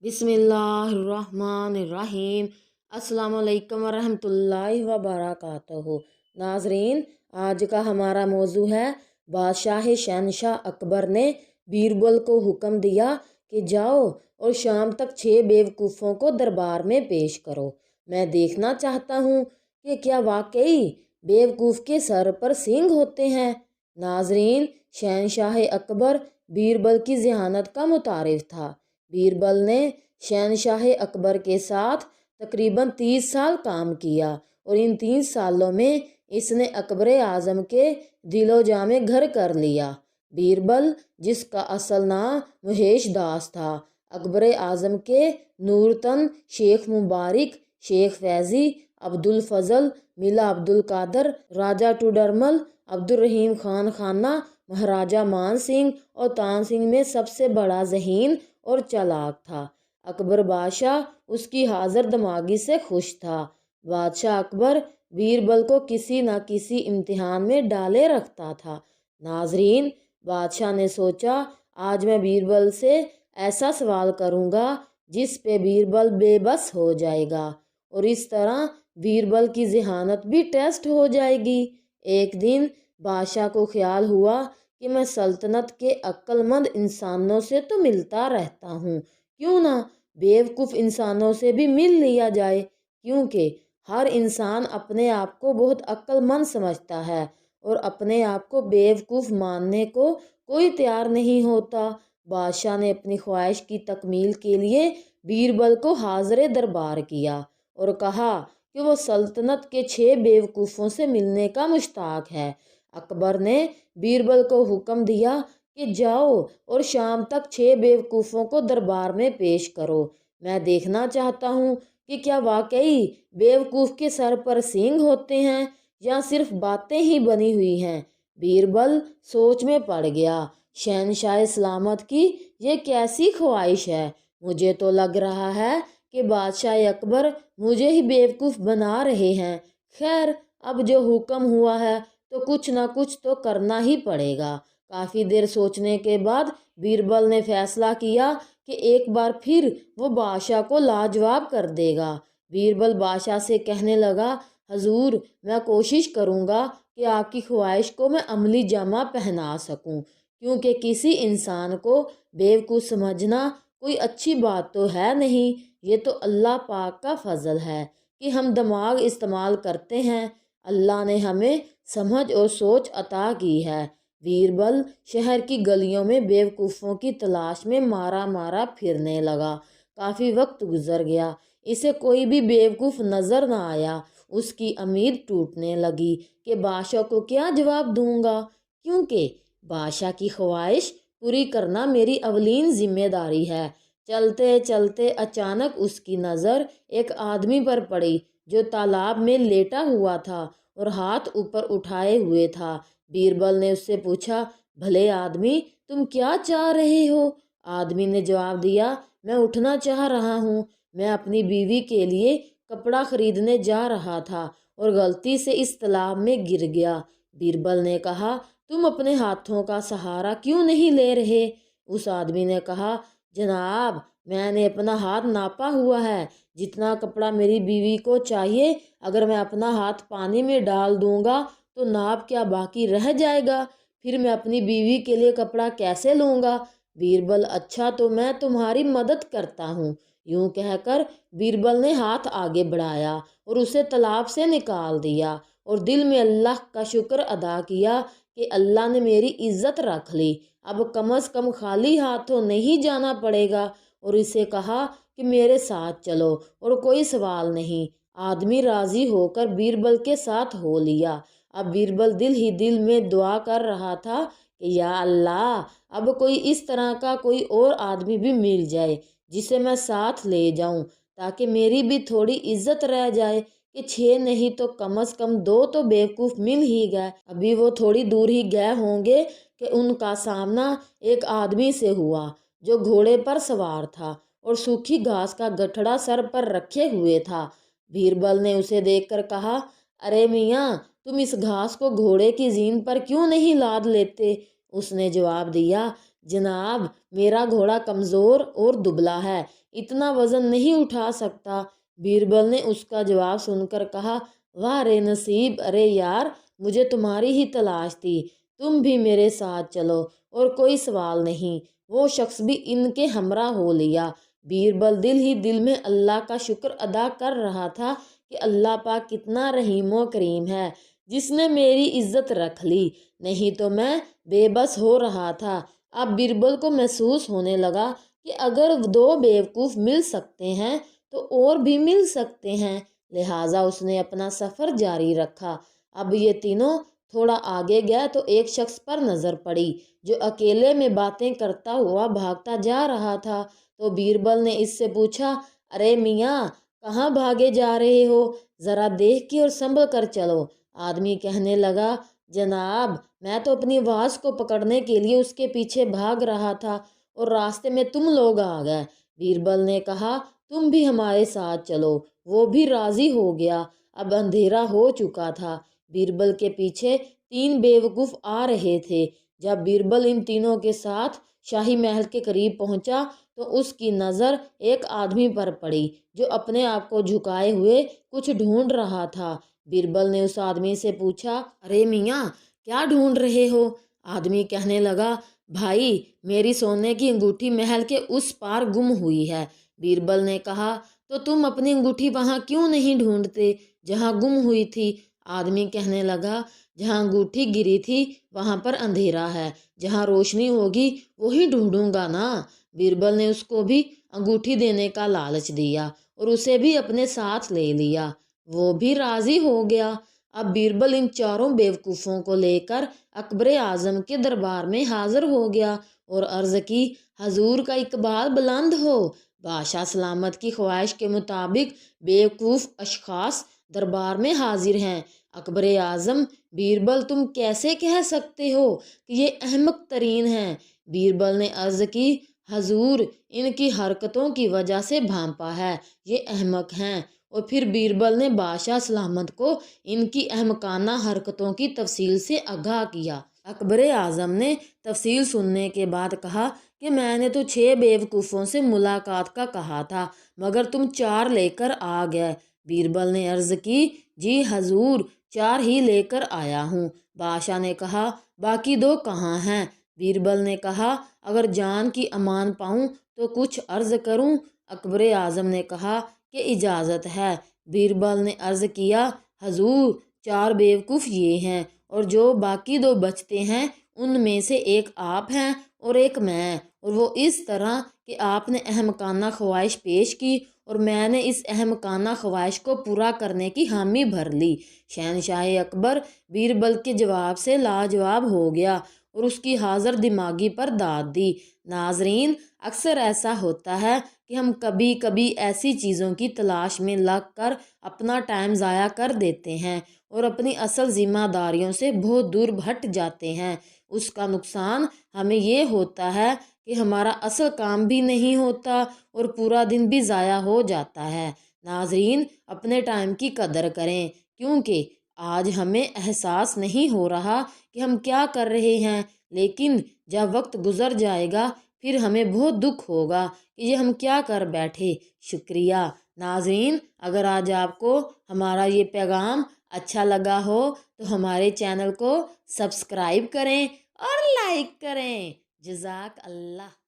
बिस्मिल्लाहिर्रहमानिर्रहीम। अस्सलाम वालेकुम वरहमतुल्लाहि वबरकातुहू। नाजरीन, आज का हमारा मौजू है बादशाह शहनशाह अकबर ने बीरबल को हुक्म दिया कि जाओ और शाम तक 6 बेवकूफ़ों को दरबार में पेश करो। मैं देखना चाहता हूँ कि क्या वाकई बेवकूफ़ के सर पर सींग होते हैं। नाजरीन, शहनशाह अकबर बीरबल की ज़हानत का मुतारिफ था। बीरबल ने शहनशाह अकबर के साथ तकरीबन 30 साल काम किया और इन 30 सालों में इसने अकबर आज़म के दिलो जा में घर कर लिया। बीरबल, जिसका असल नाम महेश दास था, अकबर आज़म के नूरतन, शेख मुबारक, शेख फैज़ी, अब्दुल फजल, मिला अब्दुल कादर, राजा टूडरमल, अब्दुल रहीम खान खाना, महाराजा मान सिंह और तान सिंह में सबसे बड़ा ज़हीन और चालाक था। अकबर बादशाह उसकी हाजिर दमागी से खुश था। बादशाह अकबर बीरबल को किसी न किसी इम्तिहान में डाले रखता था। नाजरीन, बादशाह ने सोचा आज मैं बीरबल से ऐसा सवाल करूँगा जिस पे बीरबल बेबस हो जाएगा और इस तरह बीरबल की ज़हानत भी टेस्ट हो जाएगी। एक दिन बादशाह को ख्याल हुआ कि मैं सल्तनत के अक्लमंद इंसानों से तो मिलता रहता हूँ, क्यों ना बेवकूफ़ इंसानों से भी मिल लिया जाए, क्योंकि हर इंसान अपने आप को बहुत अक्लमंद समझता है और अपने आप को बेवकूफ़ मानने को कोई तैयार नहीं होता। बादशाह ने अपनी ख्वाहिश की तकमील के लिए बीरबल को हाज़िर दरबार किया और कहा कि वो सल्तनत के 6 बेवकूफ़ों से मिलने का मुश्ताक है। अकबर ने बीरबल को हुक्म दिया कि जाओ और शाम तक 6 बेवकूफ़ों को दरबार में पेश करो। मैं देखना चाहता हूँ कि क्या वाकई बेवकूफ़ के सर पर सींग होते हैं या सिर्फ बातें ही बनी हुई हैं। बीरबल सोच में पड़ गया। शहनशाह सलामत की ये कैसी ख्वाहिश है। मुझे तो लग रहा है कि बादशाह अकबर मुझे ही बेवकूफ़ बना रहे हैं। खैर, अब जो हुक्म हुआ है तो कुछ ना कुछ तो करना ही पड़ेगा। काफ़ी देर सोचने के बाद बीरबल ने फैसला किया कि एक बार फिर वो बादशाह को लाजवाब कर देगा। बीरबल बादशाह से कहने लगा, हजूर, मैं कोशिश करूँगा कि आपकी ख्वाहिश को मैं अमली जामा पहना सकूँ, क्योंकि किसी इंसान को बेवकूफ़ समझना कोई अच्छी बात तो है नहीं। ये तो अल्लाह पाक का फ़ज़ल है कि हम दिमाग इस्तेमाल करते हैं। अल्लाह ने हमें समझ और सोच अता की है। बीरबल शहर की गलियों में बेवकूफ़ों की तलाश में मारा मारा फिरने लगा। काफ़ी वक्त गुजर गया, इसे कोई भी बेवकूफ़ नज़र न आया। उसकी उम्मीद टूटने लगी कि बादशाह को क्या जवाब दूंगा, क्योंकि बादशाह की ख्वाहिश पूरी करना मेरी अवलीन जिम्मेदारी है। चलते चलते अचानक उसकी नज़र एक आदमी पर पड़ी जो तालाब में लेटा हुआ था और हाथ ऊपर उठाए हुए था। बीरबल ने उससे पूछा, भले आदमी, तुम क्या चाह रहे हो। आदमी ने जवाब दिया, मैं उठना चाह रहा हूँ। मैं अपनी बीवी के लिए कपड़ा खरीदने जा रहा था और गलती से इस तालाब में गिर गया। बीरबल ने कहा, तुम अपने हाथों का सहारा क्यों नहीं ले रहे। उस आदमी ने कहा, जनाब, मैंने अपना हाथ नापा हुआ है। जितना कपड़ा मेरी बीवी को चाहिए, अगर मैं अपना हाथ पानी में डाल दूंगा तो नाप क्या बाकी रह जाएगा। फिर मैं अपनी बीवी के लिए कपड़ा कैसे लूँगा। बीरबल, अच्छा तो मैं तुम्हारी मदद करता हूँ। यूं कहकर बीरबल ने हाथ आगे बढ़ाया और उसे तालाब से निकाल दिया और दिल में अल्लाह का शुक्र अदा किया कि अल्लाह ने मेरी इज्जत रख ली। अब कम से कम खाली हाथों नहीं जाना पड़ेगा। और इसे कहा कि मेरे साथ चलो और कोई सवाल नहीं। आदमी राजी होकर बीरबल के साथ हो लिया। अब बीरबल दिल ही दिल में दुआ कर रहा था कि या अल्लाह, अब कोई इस तरह का कोई और आदमी भी मिल जाए जिसे मैं साथ ले जाऊं, ताकि मेरी भी थोड़ी इज्जत रह जाए कि 6 नहीं तो कम से कम 2 तो बेवकूफ़ मिल ही गए। अभी वो थोड़ी दूर ही गए होंगे कि उनका सामना एक आदमी से हुआ जो घोड़े पर सवार था और सूखी घास का गठड़ा सर पर रखे हुए था। बीरबल ने उसे देखकर कहा, अरे मियाँ, तुम इस घास को घोड़े की जीन पर क्यों नहीं लाद लेते। उसने जवाब दिया, जनाब, मेरा घोड़ा कमज़ोर और दुबला है, इतना वज़न नहीं उठा सकता। बीरबल ने उसका जवाब सुनकर कहा, वाह रे नसीब, अरे यार, मुझे तुम्हारी ही तलाश थी, तुम भी मेरे साथ चलो और कोई सवाल नहीं। वो शख्स भी इनके हमरा हो लिया। बीरबल दिल ही दिल में अल्लाह का शुक्र अदा कर रहा था कि अल्लाह पाक कितना रहीम करीम है, जिसने मेरी इज्जत रख ली, नहीं तो मैं बेबस हो रहा था। अब बीरबल को महसूस होने लगा कि अगर दो बेवकूफ़ मिल सकते हैं तो और भी मिल सकते हैं, लिहाजा उसने अपना सफ़र जारी रखा। अब ये तीनों थोड़ा आगे गया तो एक शख्स पर नज़र पड़ी जो अकेले में बातें करता हुआ भागता जा रहा था। तो बीरबल ने इससे पूछा, अरे मियाँ, कहाँ भागे जा रहे हो, ज़रा देख के और संभल कर चलो। आदमी कहने लगा, जनाब, मैं तो अपनी आवाज़ को पकड़ने के लिए उसके पीछे भाग रहा था और रास्ते में तुम लोग आ गए। बीरबल ने कहा, तुम भी हमारे साथ चलो। वो भी राज़ी हो गया। अब अंधेरा हो चुका था। बीरबल के पीछे तीन बेवकूफ़ आ रहे थे। जब बीरबल इन तीनों के साथ शाही महल के करीब पहुंचा तो उसकी नज़र एक आदमी पर पड़ी जो अपने आप को झुकाए हुए कुछ ढूंढ रहा था। बीरबल ने उस आदमी से पूछा, अरे मियाँ, क्या ढूंढ रहे हो? आदमी कहने लगा, भाई, मेरी सोने की अंगूठी महल के उस पार गुम हुई है। बीरबल ने कहा, तो तुम अपनी अंगूठी वहाँ क्यों नहीं ढूंढते जहाँ गुम हुई थी? आदमी कहने लगा, जहाँ अंगूठी गिरी थी वहाँ पर अंधेरा है, जहाँ रोशनी होगी वही ढूंढूंगा ना। बीरबल ने उसको भी अंगूठी देने का लालच दिया और उसे भी अपने साथ ले लिया। वो भी राजी हो गया। अब बीरबल इन चारों बेवकूफ़ों को लेकर अकबर आज़म के दरबार में हाजिर हो गया और अर्ज़ की, हजूर का इकबाल बुलंद हो। बादशाह सलामत की ख्वाहिश के मुताबिक बेवकूफ़ अशखास दरबार में हाजिर हैं। अकबर आज़म, बीरबल, तुम कैसे कह सकते हो कि ये अहमक तरीन हैं? बीरबल ने अर्ज़ की, हजूर, इनकी हरकतों की वजह से भांपा है, ये अहमक हैं। और फिर बीरबल ने बादशाह सलामत को इनकी अहमकाना हरकतों की तफसील से आगाह किया। अकबर आज़म ने तफसील सुनने के बाद कहा कि मैंने तो 6 बेवकूफ़ों से मुलाकात का कहा था, मगर तुम 4 लेकर आ गए। बीरबल ने अर्ज़ की, जी हजूर, 4 ही लेकर आया हूँ। बादशाह ने कहा, बाकी 2 कहाँ हैं? बीरबल ने कहा, अगर जान की अमान पाऊँ तो कुछ अर्ज़ करूँ? अकबर आज़म ने कहा कि इजाज़त है। बीरबल ने अर्ज़ किया, हजूर, 4 बेवकूफ़ ये हैं और जो बाकी 2 बचते हैं उनमें से एक आप हैं और एक मैं, और वो इस तरह कि आपने अहमकाना ख्वाहिश पेश की और मैंने इस अहमकाना ख्वाहिश को पूरा करने की हामी भर ली। शहनशाह अकबर बीरबल के जवाब से लाजवाब हो गया और उसकी हाज़िर दिमागी पर दाद दी। नाजरीन, अक्सर ऐसा होता है कि हम कभी कभी ऐसी चीज़ों की तलाश में लग कर अपना टाइम ज़ाया कर देते हैं और अपनी असल ज़िम्मेदारियों से बहुत दूर हट जाते हैं। उसका नुकसान हमें ये होता है कि हमारा असल काम भी नहीं होता और पूरा दिन भी ज़ाया हो जाता है। नाजरीन, अपने टाइम की कदर करें, क्योंकि आज हमें एहसास नहीं हो रहा कि हम क्या कर रहे हैं, लेकिन जब वक्त गुजर जाएगा फिर हमें बहुत दुख होगा कि ये हम क्या कर बैठे। शुक्रिया। नाजरीन, अगर आज आपको हमारा ये पैगाम अच्छा लगा हो तो हमारे चैनल को सब्सक्राइब करें और लाइक करें। जज़ाक अल्लाह।